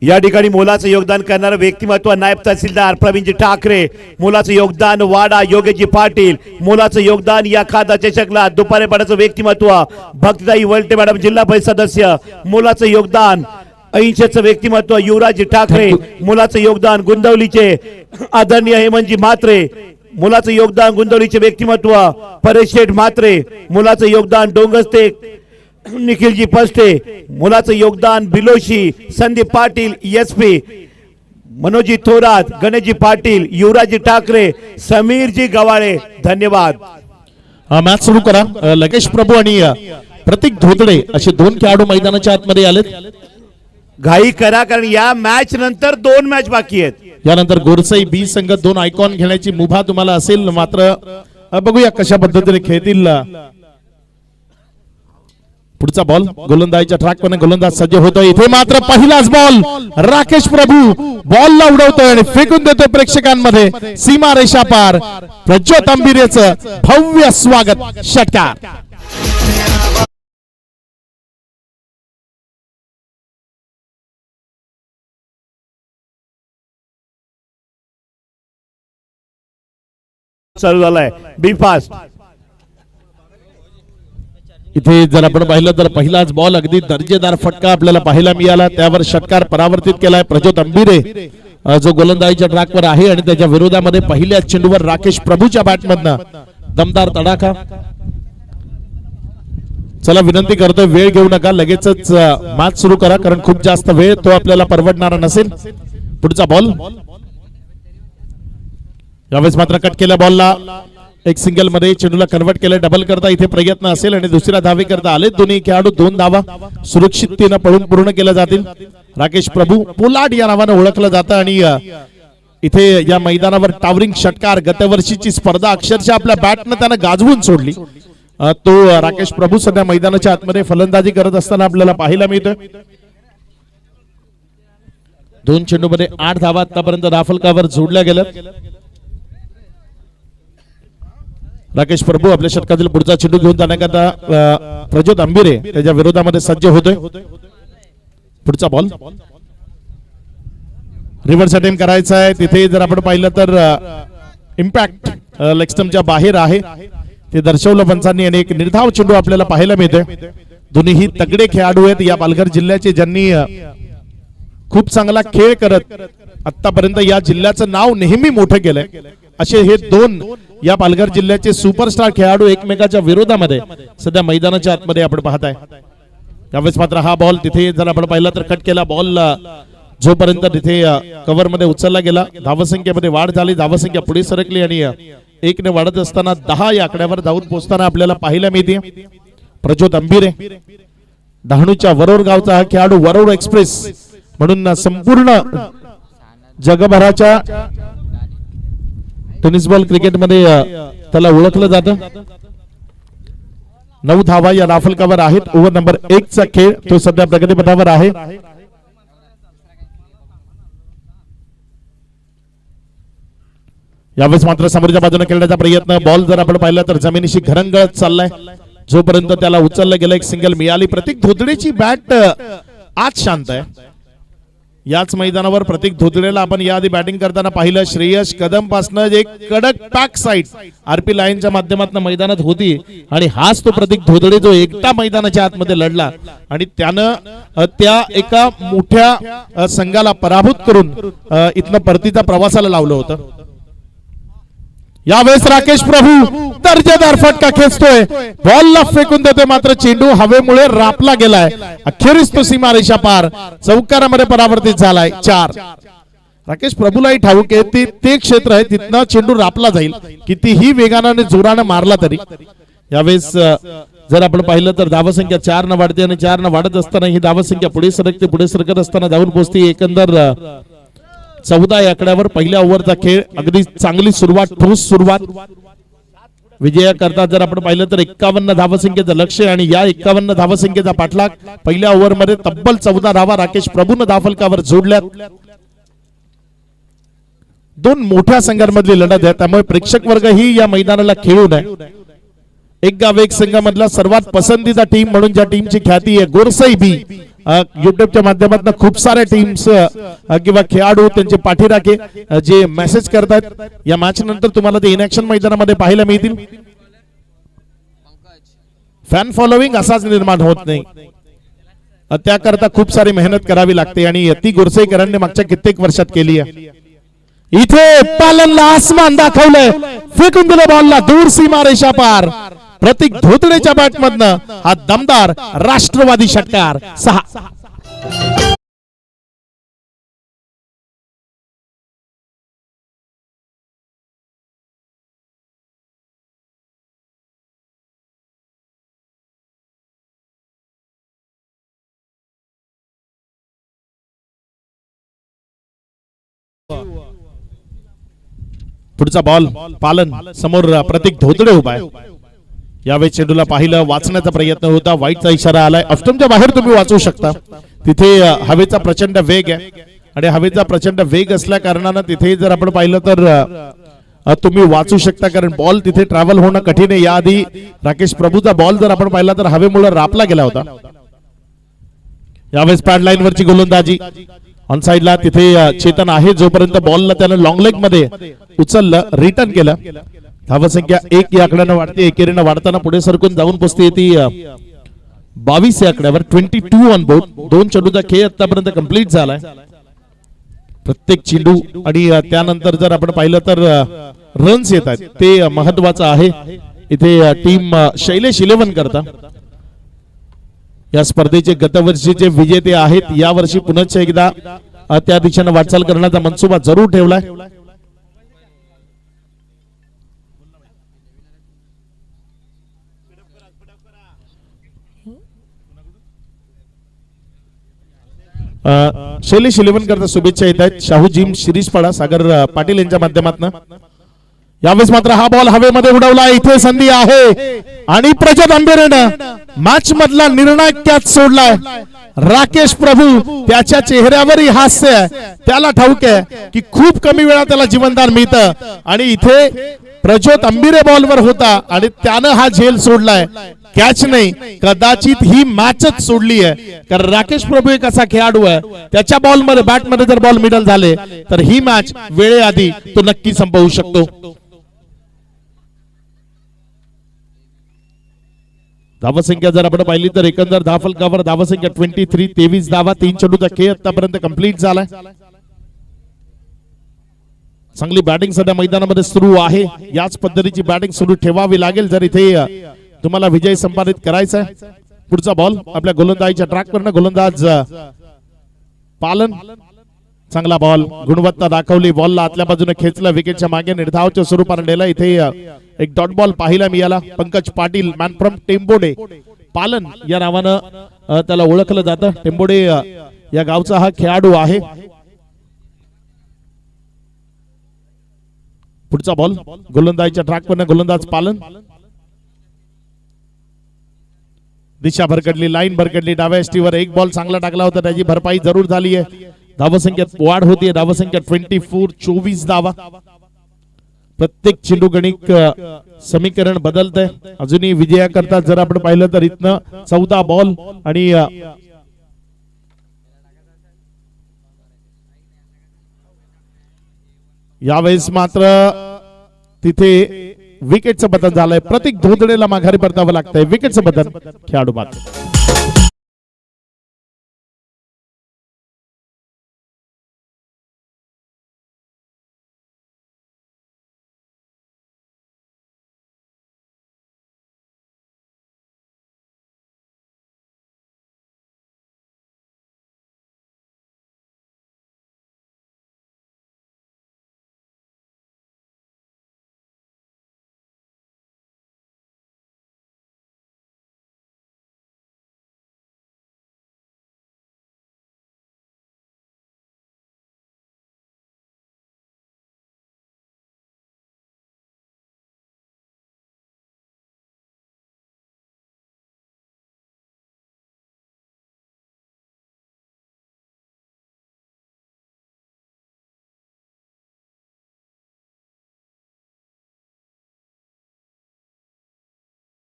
A: या ठिकाणी मोलाचं योगदान करणारं व्यक्तिमत्व नायब तहसीलदार प्रवीणजी ठाकरे, मोलाचं योगदान वाडा योगेशजी पाटील, मोलाचं योगदान या खादा चषकला दुपारीपाड्याचं व्यक्तिमत्व भक्तीताई वलटे मॅडम जिल्हा परिषद सदस्य, मोलाचं योगदान 80चं व्यक्तिमत्व युवराजजी ठाकरे, मोलाचं योगदान गुंदवलीचे आदरणीय हेमंतजी म्हात्रे, मोलाचं योगदान गुंदवलीचे व्यक्तिमत्व परेश शेठ म्हात्रे, मोलाचं योगदान डोंगस्ते निखिलजी पष्टे, मोलाचं योगदान बिलोशी संदीप पाटील SP, मनोजी थोरात, गणेशजी पाटील, युवराजजी ठाकरे, समीरजी गवाळे. धन्यवाद.
B: मॅच सुरू करा. लगेश प्रभू आणि प्रतीक धोतडे असे 2 खेळाडू मैदानाच्या आतमध्ये आलेत.
A: घाई करा कारण या मॅच नंतर 2 मॅच बाकी आहेत.
B: यानंतर गोरसाई B संघ 2 आयकॉन घेण्याची मुभा तुम्हाला असेल. मात्र बघूया कशा पद्धतीने खेळतील. पुढचा बॉल गोलंदाजीच्या ट्रॅकवर गोलंदाज सज्ज होतोय. इथे मात्र पहिलाच बॉल राकेश प्रभू बॉलला उडवतोय आणि फेकून देतोय प्रेक्षकांमध्ये सीमा रेषा पार. प्रज्योत अंबिरेचं भव्य स्वागत. षटकार.
A: चालू झालाय बी फास्ट.
B: इथे जर आपण पाहिलं तर पहिलाच बॉल अगदी दर्जेदार फटका आपल्याला पाहायला मिळाला. त्यावर षटकार परावर्तित केलाय प्रज्योत अंबिरे जो गोलंदाजीच्या ट्रॅकवर आहे आणि त्याच्या विरोधामध्ये पहिल्याच चेंडूवर राकेश प्रभूच्या बॅटमधनं दमदार तडाखा. चला विनंती करतोय वेळ घेऊ नका, लगेचच मॅच सुरू करा कारण खूप जास्त वेळ तो आपल्याला परवडणारा नसेल. पुढचा बॉल यावेळेस मात्र कट केल्या बॉलला एक सिंगल मध्ये चेंडूला कन्वर्ट केलं. डबल करता इथे प्रयत्न असेल आणि दुसऱ्या धावे करता आले दोन्ही खेळाडू. 2 धावा सुरक्षिततेने पळून पूर्ण केल्या जातील. राकेश प्रभू पोलाड या नावाने ओळखलं जातं आणि इथे या मैदानावर टावरिंग षटकार गतवर्षीची स्पर्धा अक्षरशः आपल्या बॅटनं त्यानं गाजवून सोडली. तो राकेश प्रभू सध्या मैदानाच्या आतमध्ये फलंदाजी करत असताना आपल्याला पाहायला मिळतोय. 2 चेंडूमध्ये 8 धावा आतापर्यंत दाफलकावर जोडल्या गेल्या. राकेश प्रभू आपल्या षटकातील पुढचा चेंडू घेऊन जाण्याकरता प्रज्योत अंबिरे त्याच्या विरोधामध्ये सज्ज होतोय. पुढचा बॉल रिव्हर्स अटेम्प्ट करायचा आहे. तिथे जर आपण पाहिलं तर इम्पॅक्ट लेग स्टंपच्या बाहेर आहे ते दर्शवलं पंचांनी आणि एक निर्धाव चेंडू आपल्याला पाहायला मिळतोय. दोन्ही तगडे खेळाडू आहेत या पालघर जिल्ह्याचे, ज्यांनी खूप चांगला खेळ करत आतापर्यंत या जिल्ह्याचं नाव नेहमी मोठं केलंय. असे हे दोन या पालघर जिल्ह्याचे सुपरस्टार खेळाडू एकमेकाच्या विरोधामध्ये सध्या मैदानाच्या आतमध्ये आपण पाहताय. त्यावेळेस मात्र हा बॉल तिथे जर आपण पाहिला तर कट केला बॉल जोपर्यंत तिथे कव्हर मध्ये उचलला गेला. धावसंख्येमध्ये वाढ झाली, धावसंख्या पुढे सरकली आणि 1 ने वाढत असताना 10 या आकड्यावर जाऊन पोहोचताना आपल्याला पाहायला मिळते. प्रज्योत अंबिरे डहाणूच्या वरोर गावचा हा खेळाडू वरोर एक्सप्रेस म्हणून संपूर्ण जगभराच्या टेनिस बॉल क्रिकेटमध्ये त्याला ओळखलं जातं. 9 धावा या राफलकावर आहेत. ओव्हर नंबर 1 चा खेळ तो सध्या प्रगतीपथावर आहे. यावेळेस मात्र समोरच्या बाजूने खेळण्याचा प्रयत्न, बॉल जर आपण पाहिला तर जमिनीशी घरंगळत चाललाय. जोपर्यंत त्याला उचललं गेलं एक सिंगल मिळाली. प्रतीक धोतडेची बॅट आज शांत आहे. याच मैदानावर प्रतीक धोतडेला आपण याआधी बॅटिंग करताना पाहिलं. श्रेयस कदम पासन एक कडक पॅक साईड आरपी लाईनच्या माध्यमातून मैदानात होती आणि हाच तो प्रतीक धोतडे जो एकटा मैदानाच्या आतमध्ये लढला आणि त्यानं त्या एका मोठ्या संघाला पराभूत करून इथनं परतीचा प्रवासाला लावलं होतं. यावेळेस राकेश प्रभू दर्जेदार फटका खेचतोय, बॉलला फेकून देतोय, मात्र चेंडू हवेमुळे रापला गेलाय. अखेरीस तो सीमारेषा पार चौकारामध्ये परावर्तित झालाय. 4 राकेश प्रभूलाही ठाऊक आहे ते क्षेत्र आहे तिथनं चेंडू रापला जाईल कितीही वेगाने जोरानं मारला तरी. यावेळेस जर आपण पाहिलं तर धावसंख्या 4 न वाढते आणि 4 न वाढत असताना ही धावसंख्या पुढे सरकते, पुढे सरकत असताना जाऊन पोहोचते एकंदर 14 या आकड्यावर. पहिल्या ओव्हरचा खेळ अगदी चांगली सुरुवात, ठोस सुरुवात. विजयाकरता जर आपण पाहिलं तर 51 धावसंख्येचं लक्ष्य आणि या 51 धावसंख्येचा पाठलाग पहिल्या ओव्हरमध्ये तब्बल 14 धावा राकेश प्रभूनं धावफलकावर जोडल्यात. 2 मोठ्या संघांमधली लढत आहे, त्यामुळे प्रेक्षक वर्ग ही या मैदानाला खेळू नये. एक गाव एक संघामधला सर्वात पसंतीचा टीम म्हणून ज्या टीमची ख्याती आहे गोरसाई बी, युट्यूबच्या माध्यमातून खूप सारे टीम्स किंवा खेळाडू त्यांचे पाठीराखे जे मेसेज करतात या मॅच नंतर तुम्हाला ते इनॅक्शन मैदानामध्ये पाहायला मिळतील. फॅन फॉलोविंग असाच निर्माण होत नाही, त्याकरता खूप सारी मेहनत करावी लागते आणि ती गोरसाईकरांनी मागच्या कित्येक वर्षात केली आहे. इथे पालनला आसमान दाखवलंय, फेकून दिलं बॉलला दूर सीमारेषा पार. प्रतीक धोतडेच्या बॅटमधनं हा दमदार राष्ट्रवादी षटकार. 6 पुढचा बॉल पालन समोर प्रतीक धोतडे उभा आहे. यावेळी चेंडूला पाहिलं, वाचण्याचा प्रयत्न होता, वाईटचा इशारा आलाय. ऑफस्टंपच्या बाहेर तुम्ही वाचू शकता. तिथे हवेचा प्रचंड वेग आहे आणि हवेचा प्रचंड वेग असल्या कारणानं तिथे जर आपण पाहिलं तर तुम्ही वाचू शकता, कारण बॉल तिथे ट्रॅव्हल होणं कठीण आहे. याआधी राकेश प्रभूचा बॉल जर आपण पाहिला तर हवेमुळे रापला गेला होता. यावेळेस पॅड लाईन वरची गोलंदाजी ऑन साइडला तिथे चेतन आहे, जोपर्यंत बॉलला त्यानं लॉंग लेग मध्ये उचललं, रिटर्न केलं. धावसंख्या 1 या आकड्यानं वाढते, एकेरीनं वाढताना पुढे सरकून जाऊन पोहोचते ती 22 या आकड्यावर. 22 ऑन बोर्ड. 2 चेंडूचा खेळ आतापर्यंत कंप्लीट झालाय. प्रत्येक चेंडू आणि त्यानंतर जर आपण पाहिलं तर रन्स येत आहेत, ते महत्वाचं आहे. इथे टीम शैलेश 11 करता या स्पर्धेचे गतवर्षीचे विजेते आहेत. यावर्षी पुन्हा एकदा त्या दिशेने वाटचाल करण्याचा मनसुबा जरूर ठेवलाय. शैलेश 11 करता शुभेच्छा येत आहेत. शाहू जिम, शिरीष पाडा, सागर पाटील यांच्या माध्यमातून. यावेळेस मात्र हा बॉल हवेमध्ये उडवला. इथे संधी आहे आणि प्रज्योत अंबिरेनं मॅच मधला निर्णायक कॅच सोडलाय. राकेश प्रभू त्याच्या चेहऱ्यावरही हास्य आहे, त्याला ठाऊक आहे की खूप कमी वेळा त्याला जीवनदान मिळतं आणि इथे प्रज्योत अंबिरे बॉलवर होता आणि त्यानं हा झेल सोडलाय, कॅच नाही, कदाचित ही मॅचच सोडली आहे. कारण राकेश प्रभू एक असा खेळाडू आहे, त्याच्या बॉलमध्ये बॅटमध्ये जर बॉल मिडल झाले तर ही मॅच वेळेआधी तो नक्की संपवू शकतो. धावसंख्या जर आपण पाहिली तर एकंदर धावफलकावर धावसंख्या 23, 23 धावा, 3 चेंडूचा खेळ आतापर्यंत कंप्लीट झालाय. चांगली बॅटिंग सध्या मैदानामध्ये सुरू आहे, याच पद्धतीची बॅटिंग सुरू ठेवावी लागेल जर इथे तुम्हाला विजय संपादित करायचा आहे. पुढचा बॉल आपल्या गोलंदाजीच्या ट्रॅकवर, गोलंदाज पालन, चांगला बॉल, गुणवत्ता दाखवली, बॉलला आतल्या बाजूने खेचला, विकेटच्या मागे निर्धावच्या स्वरूपाने नेला. इथे एक डॉट बॉल पाहायला मिळाला. पंकज पाटील, मॅन फ्रॉम टेंबोडे, पालन या नावानं त्याला ओळखलं जातं. टेंबोडे या गावचा हा खेळाडू आहे. पुढचा बॉल गोलंदाजीच्या ट्रॅकवर, गोलंदाज पालन, दिशा भरकडली, लाईन भरकडली, डाव्या एसटीवर एक बॉल चांगला टाकला होता, त्याची भरपाई जरूर झाली आहे. धावसंख्येत वाढ होती, धावसंख्या 24, 24 धावा. प्रत्येक चेंडू गणिक समीकरण बदलतंय. अजूनही विजयाकरता जर आपण पाहिलं तर इथनं 14 बॉल आणि यावेळेस मात्र तिथे विकेटचं बदल झालंय. प्रतीक धोदडेला माघारी परतावं लागतंय. विकेटचं बदल खेळाडू बाद.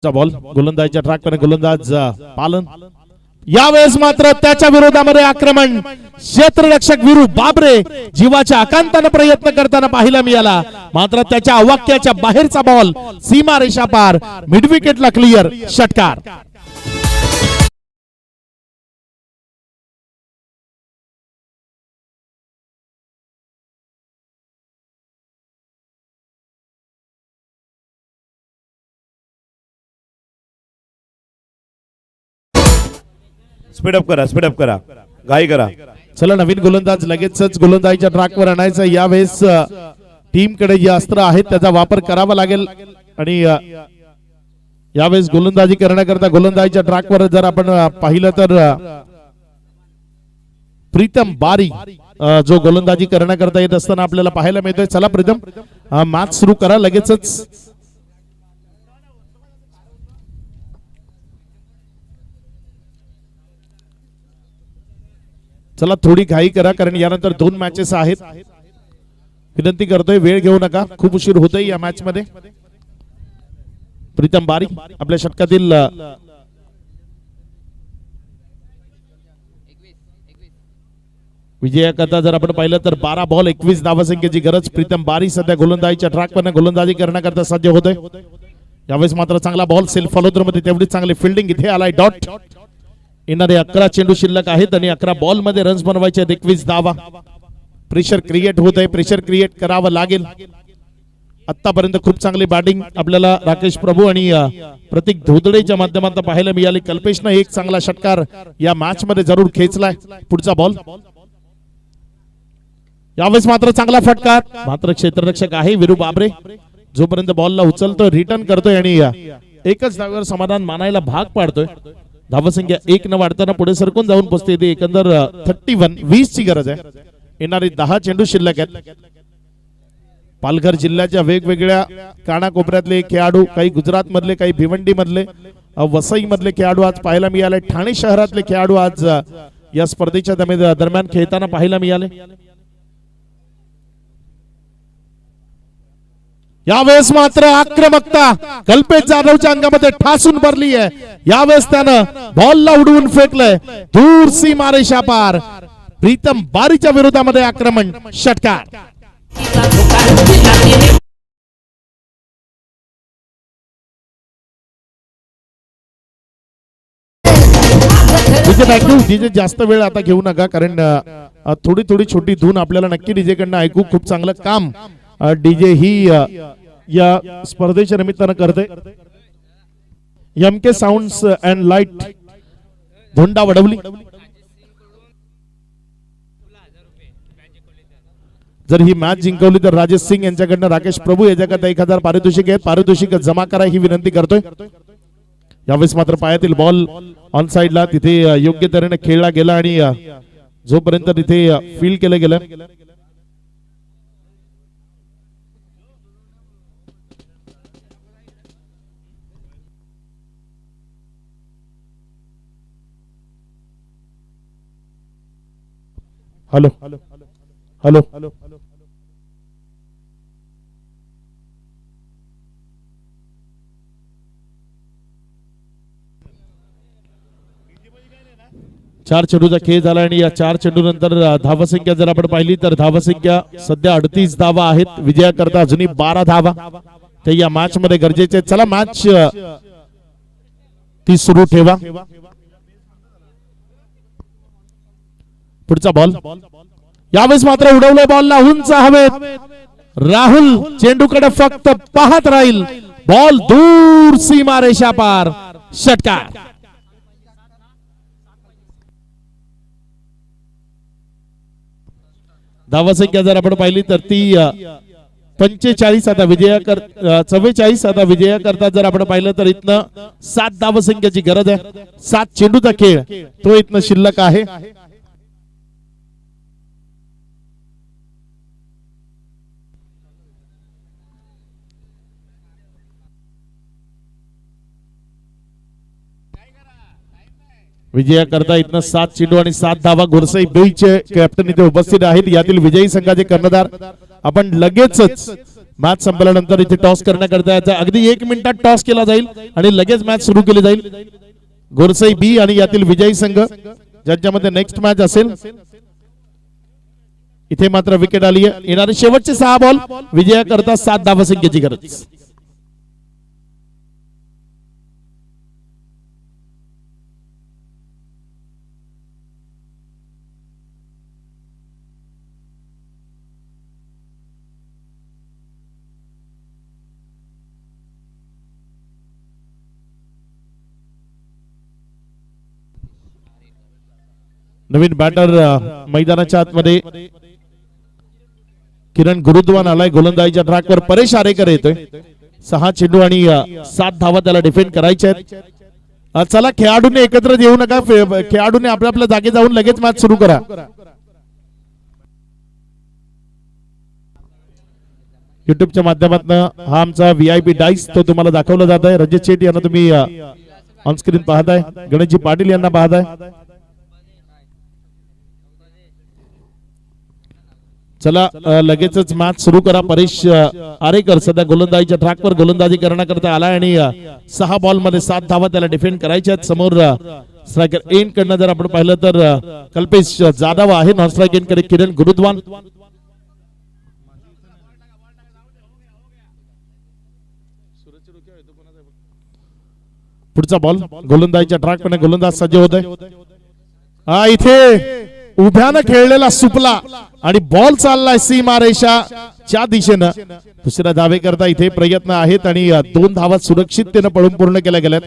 B: बॉल गोलंदाजीच्या ट्रॅकवर, गोलंदाज पालन. यावेळेस मात्र त्याच्या विरोधामध्ये आक्रमण, क्षेत्ररक्षक वीरू बाबरे जीवाच्या आकांताने प्रयत्न करताना पाहायला मिळाला, मात्र त्याच्या अवाक्याच्या बाहेरचा बॉल सीमा रेषा पार, मिड विकेटला क्लिअर, षटकार.
A: स्पीडअप करा, घाई करा.
B: चला नवीन गोलंदाज लगेचच गोलंदाजीच्या ट्रॅकवर आणायचं. यावेळेस टीम कडे जे अस्त्र आहेत त्याचा वापर करावा लागेल आणि यावेळेस गोलंदाजी करण्याकरता गोलंदाजीच्या ट्रॅकवर जर आपण पाहिलं तर प्रीतम बारी जो गोलंदाजी करण्याकरता येत असताना आपल्याला पाहायला मिळतोय. चला प्रीतम, मॅच सुरू करा लगेचच. चला थोडी घाई करा कारण यानंतर 2 मॅचेस आहेत. विनंती करतोय वेळ घेऊ नका, खूप उशीर होतोय या मॅच मध्ये. प्रीतम बारी आपल्या षटकातील विजयाकरता जर आपण पाहिलं तर 12 बॉल 21 धावसंख्येची गरज. प्रीतम बारी सध्या गोलंदाजीच्या ट्रॅकवर गोलंदाजी करण्याकरता सज्ज होतोय. यावेळेस मात्र चांगला बॉल सेल्फ फॉलोथ्रू मध्ये तेवढी चांगली फिल्डिंग. इथे आलाय डॉट. येणारे 11 चेंडू शिल्लक आहेत आणि 11 बॉल मध्ये रन्स बनवायचे, 21 धावा. प्रेशर क्रिएट होत आहे, प्रेशर क्रिएट करावं लागेल. आतापर्यंत खूप चांगली बॅटिंग आपल्याला राकेश प्रभू आणि प्रतीक धोदडेच्या माध्यमातून पाहायला मिळाली. कल्पेशनं एक चांगला षटकार या मॅच मध्ये जरूर खेचलाय. पुढचा बॉल यावेळेस मात्र चांगला फटकार, मात्र क्षेत्ररक्षक आहे वीरू बाबरे. जोपर्यंत बॉलला उचलतोय, रिटर्न करतोय आणि एकच धावेवर समाधान मानायला भाग पाडतोय. धावसंख्या 1 न वाढताना पुढे सरकून जाऊन पोहोचते. ती एकंदर 31, 20 ची गरज आहे. येणारे 10 चेंडू शिल्लक आहेत. पालघर जिल्ह्याच्या वेगवेगळ्या कानाकोपऱ्यातले खेळाडू, काही गुजरात मधले, काही भिवंडी मधले, वसई मधले खेळाडू आज पाहायला मिळाले. ठाणे शहरातले खेळाडू आज या स्पर्धेच्या दरम्यान खेळताना पाहायला मिळाले. यावेळेस मात्र आक्रमकता कल्पेश जाधवच्या अंगामध्ये ठासून भरली आहे. यावेळेस त्यानं बॉलला उडवून फेकलंय दूर सीमारेषा पार. प्रीतम बारीच्या विरोधामध्ये आक्रमण, षटकार. डीजे जास्त वेळ आता घेऊ नका, कारण थोडी थोडी छोटी धून आपल्याला नक्की डीजे कडनं ऐकू. खूप चांगलं काम डीजे ही या स्पर्धेच्या निमित्तानं करते. MK sounds and light Dhonda Vadavli. जर ही मॅच जिंकवली तर राजेश सिंग यांच्याकडनं राकेश प्रभू याच्याकरता 1000 पारितोषिक आहे. पारितोषिक जमा करा ही विनंती करतोय. यावेळेस मात्र पायातील बॉल ऑन साइडला तिथे योग्य तऱ्हेने खेळला गेला आणि जोपर्यंत तिथे फील्ड केलं गेलं. हॅलो हॅलो हॅलो 4 चेंडूचा खेळ झाला आणि या 4 चेंडू नंतर धावसंख्या जर आपण पाहिली तर धावसंख्या सध्या 38 धावा आहेत. विजयाकरता अजूनही 12 धावा ते या मॅच मध्ये गरजेचे आहेत. चला मॅच ती सुरू ठेवा. पुढचा बॉल यावेळेस मात्र उडवलंय बॉलला उंच हवेत. राहुल चेंडूकडे फक्त पाहत राहील. बॉल दूर सीमारेषा पार, षटकार. धावसंख्या जर आपण पाहिली तर ती 45 आता 44 आता विजयाकरता जर आपण पाहिलं तर इथनं 7 धावसंख्याची गरज आहे. 7 चेंडूचा खेळ तो इथनं शिल्लक आहे. विजयाकरता इथनं 7 चेंडू आणि 7 धावा. गुरसई बेईचे कॅप्टन इथे उपस्थित आहेत. यातील विजयी संघाचे कर्णधार आपण लगेचच मॅच संपल्यानंतर इथे टॉस करण्याकरता याचा अगदी 1 मिनिटात टॉस केला जाईल आणि लगेच मॅच सुरू केली जाईल. गुरसई बी आणि यातील विजयी संघ ज्यांच्यामध्ये नेक्स्ट मॅच असेल. इथे मात्र विकेट आली आहे. येणारे शेवटचे 6 बॉल विजयाकरता 7 धावसंख्येची गरज. नवीन बॅटर मैदानाच्या आतमध्ये किरण गुरुद्वान आलाय. गोलंदाजीच्या ट्रॅकवर परेश आरेकर येतोय. 6 चेंडू आणि 7 धावा त्याला डिफेंड करायच्या आहेत. चला खेळाडूंनी एकत्र येऊ नका. खेळाडूंनी आपल्या आपल्या जागी जाऊन लगेच मॅच सुरू करा. युट्यूबच्या माध्यमातून हा आमचा VIP डाईस तो तुम्हाला दाखवला जात आहे. रणजित शेट्टी यांना तुम्ही ऑन स्क्रीन पाहताय. गणेशजी पाटील यांना पाहताय. चला लगेचच मॅच सुरू करा. परेश आरेकर सध्या गोलंदाजीच्या ट्रॅकवर गोलंदाजी करण्याकरता आलाय आणि 6 बॉल मध्ये 7 धावा त्याला डिफेंड करायच्या आहेत. समोर स्ट्रायकर एंड कडनं जर आपण पाहिलं तर कल्पेश जाधव आहे. नॉन स्ट्राइक एंड कडे किरण गुरुद्वान. पुढचा बॉल गोलंदाजीच्या ट्रॅकवर गोलंदाज सज्ज होत आहे. इथे उभ्यानं खेळलेला सुपला आणि बॉल चाललाय सीमारेषाच्या दिशेनं. दुसऱ्या धावे करता इथे प्रयत्न आहेत आणि 2 धावा सुरक्षिततेनं पळून पूर्ण केल्या गेल्यात.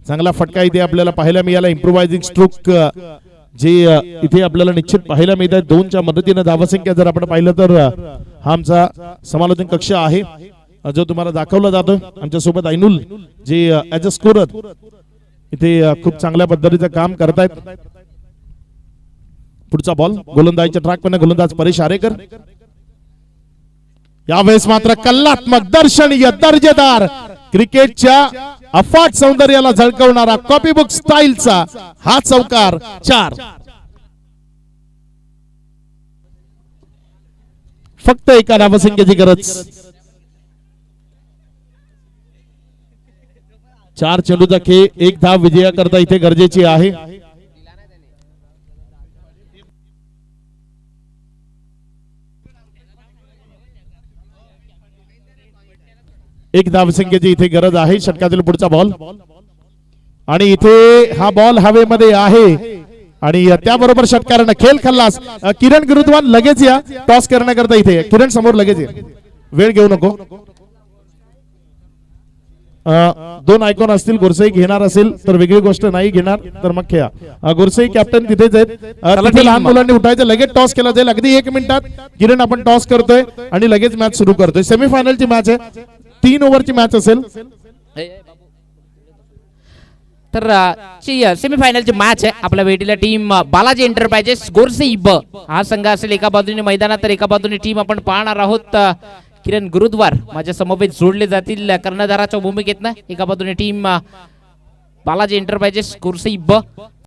B: चांगला फटका इथे आपल्याला पाहायला मिळाला. इम्प्रोवायझिंग स्ट्रोक जे इथे आपल्याला निश्चित पाहायला मिळत आहे. 2च्या मदतीनं धावसंख्या जर आपण पाहिलं तर हा आमचा समालोचन कक्ष आहे जो तुम्हाला दाखवला जातो. आमच्या सोबत ऐनुल जे ऍज अ स्कोरर इथे खूप चांगल्या पद्धतीचं काम करतायत. पुढचा बॉल गोलंदाजीच्या ट्रॅकवर गोलंदाज परेश आरेकर. यावेळेस मात्र कलात्मक दर्शनीय दर्जेदार क्रिकेटच्या अफाट सौंदर्याला झळकवणारा कॉपीबुक स्टाईलचा हा चौकार 4. फक्त एका धावसंख्येची गरज. 4 चेंडूचा खेळ, 1 धाव विजयाकरता इथे गरजेची आहे. एक धावसंख्येची इथे गरज आहे. षटकातील पुढचा बॉल आणि इथे हा बॉल हवेमध्ये आहे आणि त्याबरोबर षटकारानं खेळ खल्लास. किरण गुरुद्वान लगेच या टॉस करण्याकरता इथे. किरण समोर लगेच ये, वेळ घेऊ नको. 2 आयकॉन असतील. गुरसई घेणार असेल तर वेगळी गोष्ट, नाही घेणार तर मग खेळा. गुरसई कॅप्टन तिथेच आहेत. तिथे लहान मुलांनी उठायचं, लगेच टॉस केला जाईल. अगदी 1 मिनिटात किरण आपण टॉस करतोय आणि लगेच मॅच सुरू करतोय. सेमीफायनलची मॅच आहे, 3 ओव्हरची मॅच असेल.
D: तर सेमीफायनलची मॅच आहे. आपल्या भेटीला टीम बालाजी एंटरप्राइजेस गोरसई ब हा संघ असेल एका बाजूने मैदानात, तर एका बाजूने टीम आपण पाहणार आहोत किरण गुरुद्वार माझ्या समवेत जोडले जातील कर्णधाराच्या भूमिकेतनं. एका बाजूने टीम बालाजी एंटरप्राइजेस गोरसई ब